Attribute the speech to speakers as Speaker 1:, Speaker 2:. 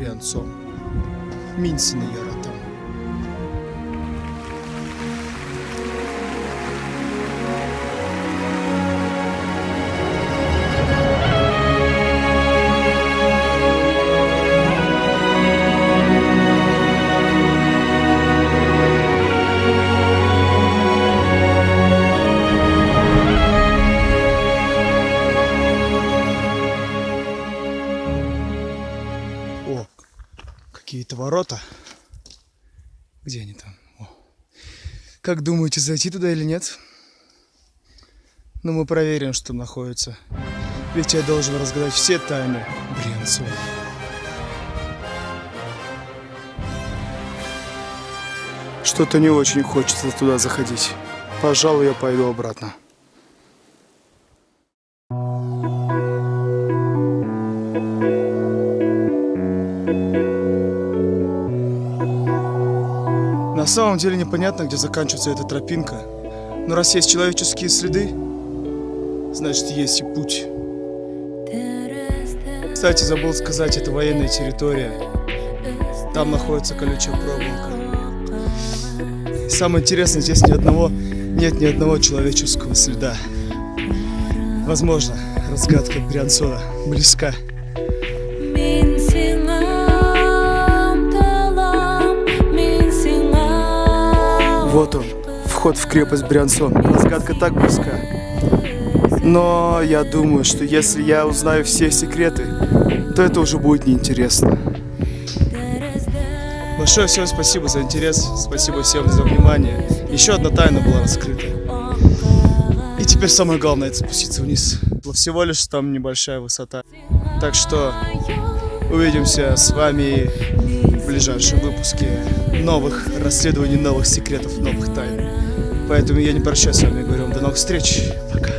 Speaker 1: Брянцом. Минсины яратам. О, какие-то ворота. Где они там? О. Как думаете, зайти туда или нет? Ну, мы проверим, что там находится. Ведь я должен разгадать все тайны Брянцова. Что-то не очень хочется туда заходить. Пожалуй, я пойду обратно. На самом деле непонятно, где заканчивается эта тропинка. Но раз есть человеческие следы, значит, есть и путь. Кстати, забыл сказать, это военная территория. Там находится колючая проволока. Самое интересное, здесь нет ни одного человеческого следа. Возможно, разгадка Брянцова близка. Вот он, вход в крепость Брянцон. Разгадка так близка. Но я думаю, что если я узнаю все секреты, то это уже будет неинтересно. Большое всем спасибо за интерес, спасибо всем за внимание. Еще одна тайна была раскрыта. И теперь самое главное — это спуститься вниз. Всего лишь там небольшая высота. Так что увидимся с вами в ближайшем выпуске новых расследований, новых секретов, новых тайн. Поэтому я не прощаюсь с вами, говорю вам до новых встреч. Пока.